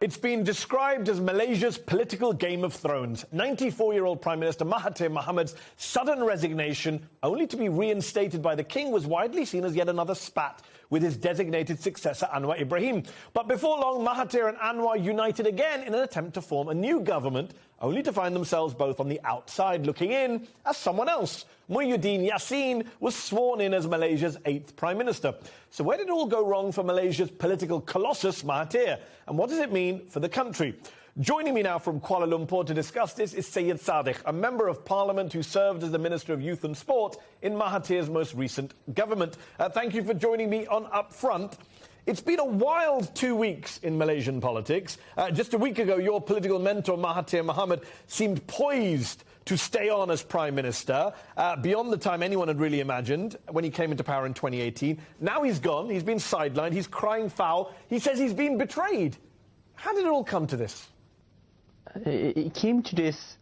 It's been described as Malaysia's political Game of Thrones. 94-year-old Prime Minister Mahathir Mohamad's sudden resignation, only to be reinstated by the King, was widely seen as yet another spat with his designated successor Anwar Ibrahim. But before long, Mahathir and Anwar united again in an attempt to form a new government, only to find themselves both on the outside looking in as someone else. Muhyiddin Yassin was sworn in as Malaysia's 8th Prime Minister. So where did it all go wrong for Malaysia's political colossus, Mahathir? And what does it mean for the country? Joining me now from Kuala Lumpur to discuss this is Syed Saddiq, a Member of Parliament who served as the Minister of Youth and Sport in Mahathir's most recent government. Thank you for joining me on Up Front. It's been a wild 2 weeks in Malaysian politics. Just a week ago, your political mentor, Mahathir Mohamad, seemed poised to stay on as Prime Minister, beyond the time anyone had really imagined when he came into power in 2018. Now he's gone, he's been sidelined, he's crying foul. He says he's been betrayed. How did it all come to this? It came to this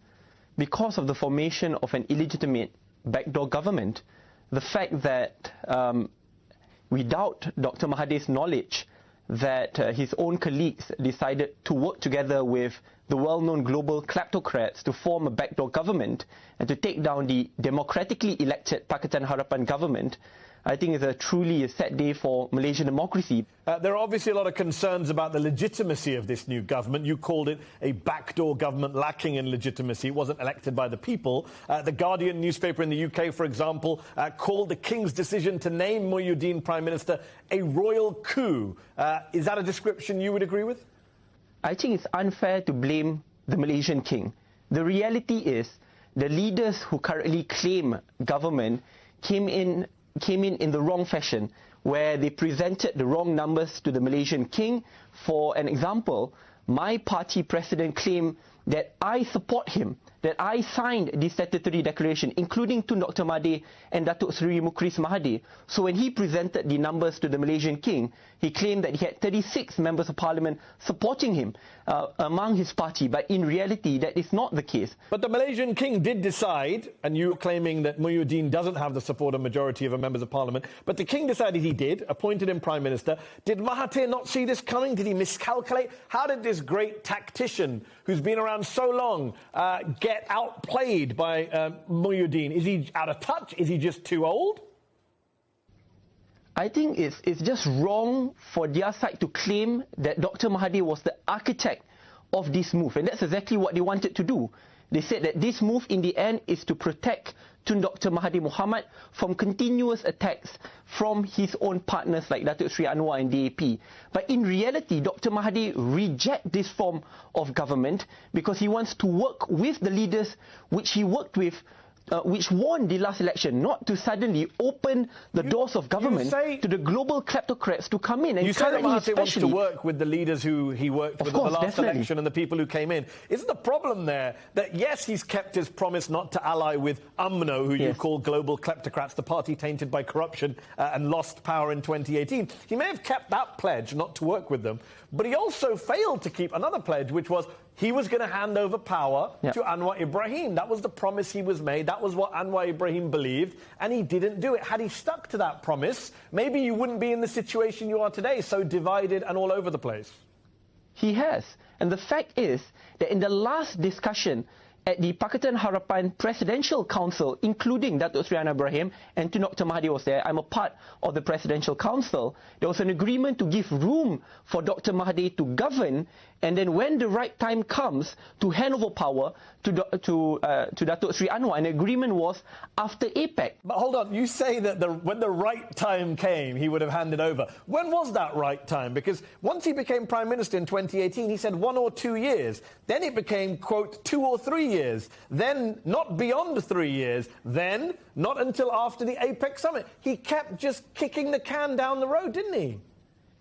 because of the formation of an illegitimate backdoor government. The fact that without Dr. Mahathir's knowledge, that his own colleagues decided to work together with the well-known global kleptocrats to form a backdoor government and to take down the democratically elected Pakatan Harapan government, I think is truly a sad day for Malaysian democracy. There are obviously a lot of concerns about the legitimacy of this new government. You called it a backdoor government lacking in legitimacy. It wasn't elected by the people. The Guardian newspaper in the UK, for example, called the King's decision to name Muhyiddin Prime Minister a royal coup. Is that a description you would agree with? I think it's unfair to blame the Malaysian King. The reality is the leaders who currently claim government came in the wrong fashion, where they presented the wrong numbers to the Malaysian King. For an example, my party president claimed that I support him, that I signed the statutory declaration, including to Dr. Mahathir and Datuk Seri Mukris Mahathir. So when he presented the numbers to the Malaysian King, he claimed that he had 36 members of parliament supporting him among his party. But in reality, that is not the case. But the Malaysian King did decide, and you're claiming that Muhyiddin doesn't have the support of majority of members of parliament, but the King decided he did, appointed him Prime Minister. Did Mahathir not see this coming? Did he miscalculate? How did this great tactician, who's been around so long, get outplayed by Muhyiddin? Is he out of touch? Is he just too old? I think it's just wrong for their side to claim that Dr. Mahathir was the architect of this move. And that's exactly what they wanted to do. They said that this move in the end is to protect Tun Dr. Mahathir Mohamad from continuous attacks from his own partners like Datuk Seri Anwar and DAP. But in reality, Dr. Mahathir rejects this form of government because he wants to work with the leaders which he worked with, which won the last election, not to suddenly open the doors of government to the global kleptocrats to come in. And you say that Mahathir wants to work with the leaders who he worked with in the last election and the people who came in. Isn't the problem there that, yes, he's kept his promise not to ally with UMNO, who you call global kleptocrats, the party tainted by corruption and lost power in 2018. He may have kept that pledge not to work with them, but he also failed to keep another pledge, which was he was going to hand over power to Anwar Ibrahim. That was the promise he was made. That was what Anwar Ibrahim believed, and he didn't do it. Had he stuck to that promise, maybe you wouldn't be in the situation you are today, so divided and all over the place. He has. And the fact is that in the last discussion at the Pakatan Harapan Presidential Council, including Datuk Seri Anwar Ibrahim and Dr. Mahathir was there, I'm a part of the Presidential Council, there was an agreement to give room for Dr. Mahathir to govern, and then when the right time comes to hand over power to Datuk Seri Anwar. An agreement was after APEC. But hold on, you say that when the right time came, he would have handed over. When was that right time? Because once he became Prime Minister in 2018, he said 1 or 2 years. Then it became, quote, 2 or 3 years. Then not beyond 3 years. Then not until after the APEC summit. He kept just kicking the can down the road, didn't he?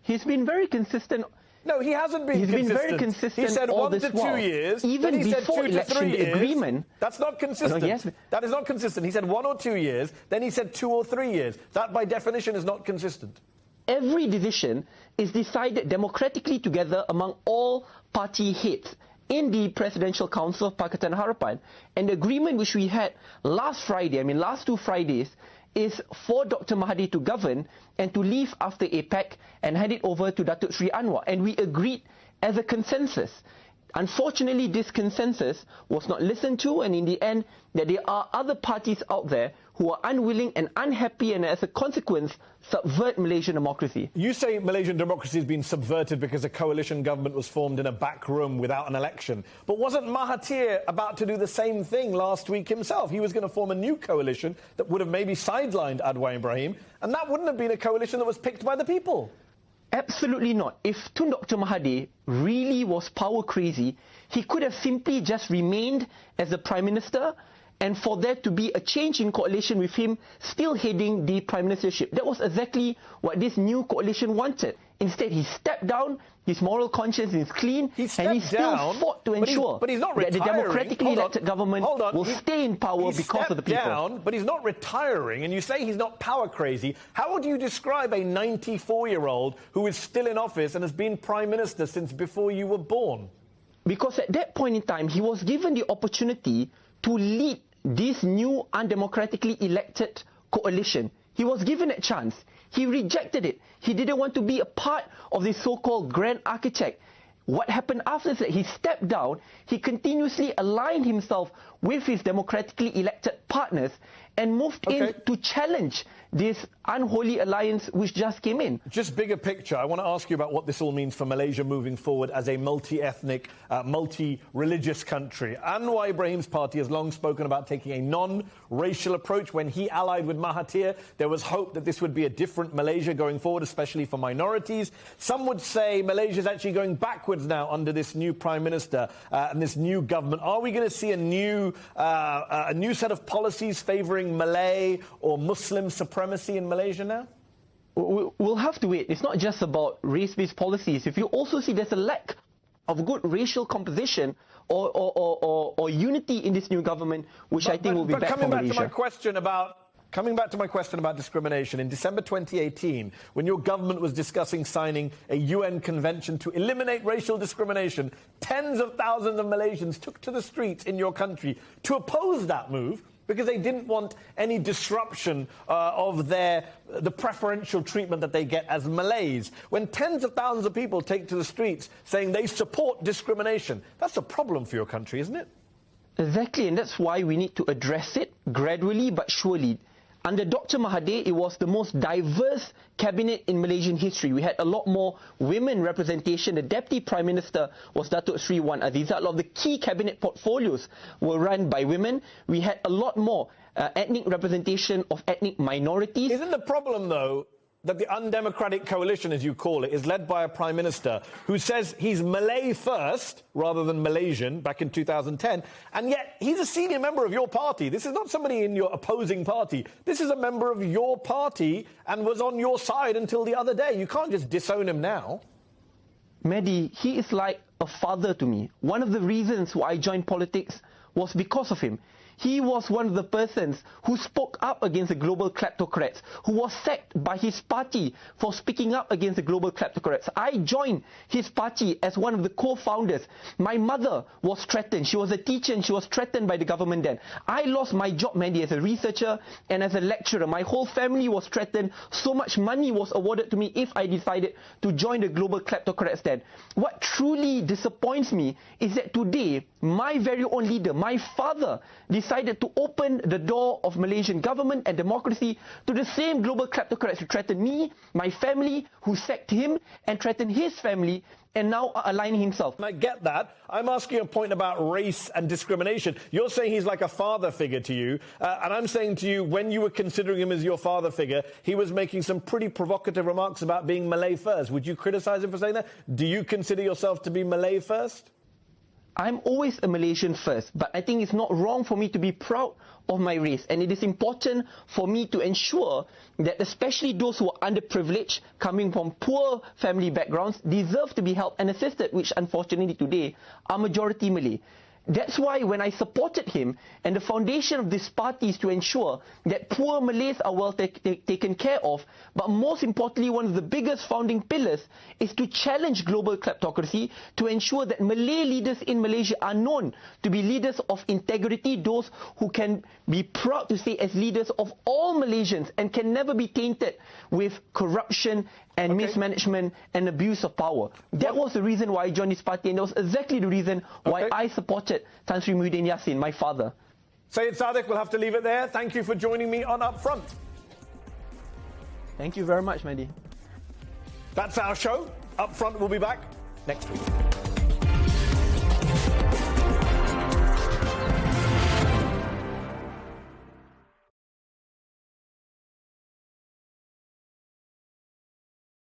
He's been very consistent. No, he hasn't been consistent. He's been very consistent. He said all 1 to 2 years. Even then he before said 2 to 3 years. Agreement. That's not consistent. Yes. That is not consistent. He said 1 or 2 years. Then he said 2 or 3 years. That, by definition, is not consistent. Every decision is decided democratically together among all party heads in the Presidential Council of Pakatan Harapan. And the agreement which we had last Friday, last 2 Fridays, is for Dr. Mahathir to govern and to leave after APEC and hand it over to Datuk Sri Anwar. And we agreed as a consensus. Unfortunately, this consensus was not listened to, and in the end, that there are other parties out there who are unwilling and unhappy, and as a consequence, subvert Malaysian democracy. You say Malaysian democracy has been subverted because a coalition government was formed in a back room without an election. But wasn't Mahathir about to do the same thing last week himself? He was going to form a new coalition that would have maybe sidelined Anwar Ibrahim, and that wouldn't have been a coalition that was picked by the people. Absolutely not. If Tun Dr. Mahathir really was power crazy, he could have simply just remained as the Prime Minister, and for there to be a change in coalition with him still heading the Prime Ministership. That was exactly what this new coalition wanted. Instead, he stepped down, his moral conscience is clean, and he still fought to ensure but he's not that the democratically elected government will stay in power because of the people. Down, but he's not retiring, and you say he's not power crazy. How would you describe a 94-year-old who is still in office and has been Prime Minister since before you were born? Because at that point in time, he was given the opportunity to lead this new undemocratically elected coalition. He was given a chance. He rejected it. He didn't want to be a part of the so-called grand architect. What happened after that? He stepped down. He continuously aligned himself with his democratically elected partners and moved in to challenge this unholy alliance which just came in. Just bigger picture, I want to ask you about what this all means for Malaysia moving forward as a multi-ethnic, multi-religious country. Anwar Ibrahim's party has long spoken about taking a non-racial approach. When he allied with Mahathir, there was hope that this would be a different Malaysia going forward, especially for minorities. Some would say Malaysia is actually going backwards now under this new Prime Minister and this new government. Are we going to see a new set of policies favouring Malay or Muslim supremacy in Malaysia now? We'll have to wait. It's not just about race-based policies. If you also see there's a lack of good racial composition or unity in this new government, which I think will be bad for Malaysia. Coming back to my question about discrimination, in December 2018, when your government was discussing signing a UN convention to eliminate racial discrimination, tens of thousands of Malaysians took to the streets in your country to oppose that move because they didn't want any disruption of the preferential treatment that they get as Malays. When tens of thousands of people take to the streets saying they support discrimination, that's a problem for your country, isn't it? Exactly, and that's why we need to address it gradually but surely. Under Dr. Mahathir, it was the most diverse cabinet in Malaysian history. We had a lot more women representation. The Deputy Prime Minister was Datuk Sri Wan Azizah. A lot of the key cabinet portfolios were run by women. We had a lot more ethnic representation of ethnic minorities. Isn't the problem, though, that the undemocratic coalition, as you call it, is led by a Prime Minister who says he's Malay first rather than Malaysian back in 2010, and yet he's a senior member of your party. This is not somebody in your opposing party. This is a member of your party and was on your side until the other day. You can't just disown him now. Mehdi, he is like a father to me. One of the reasons why I joined politics was because of him. He was one of the persons who spoke up against the global kleptocrats, who was sacked by his party for speaking up against the global kleptocrats. I joined his party as one of the co-founders. My mother was threatened. She was a teacher and she was threatened by the government then. I lost my job, Mandy, as a researcher and as a lecturer. My whole family was threatened. So much money was awarded to me if I decided to join the global kleptocrats then. What truly disappoints me is that today, my very own leader, my father, decided to open the door of Malaysian government and democracy to the same global kleptocrats who threatened me, my family, who sacked him and threatened his family, and now are aligning himself. And I get that. I'm asking a point about race and discrimination. You're saying he's like a father figure to you, and I'm saying to you, when you were considering him as your father figure, he was making some pretty provocative remarks about being Malay first. Would you criticize him for saying that? Do you consider yourself to be Malay first? I'm always a Malaysian first, but I think it's not wrong for me to be proud of my race, and it is important for me to ensure that especially those who are underprivileged, coming from poor family backgrounds, deserve to be helped and assisted, which unfortunately today are majority Malay. That's why when I supported him, and the foundation of this party is to ensure that poor Malays are well taken care of, but most importantly, one of the biggest founding pillars is to challenge global kleptocracy, to ensure that Malay leaders in Malaysia are known to be leaders of integrity, those who can be proud to say as leaders of all Malaysians and can never be tainted with corruption and mismanagement and abuse of power. That was the reason why I joined this party, and that was exactly the reason why I supported Tan Sri Muhyiddin Yassin, my father. Syed Saddiq, we'll have to leave it there. Thank you for joining me on Upfront. Thank you very much, Mehdi. That's our show. Upfront will be back next week.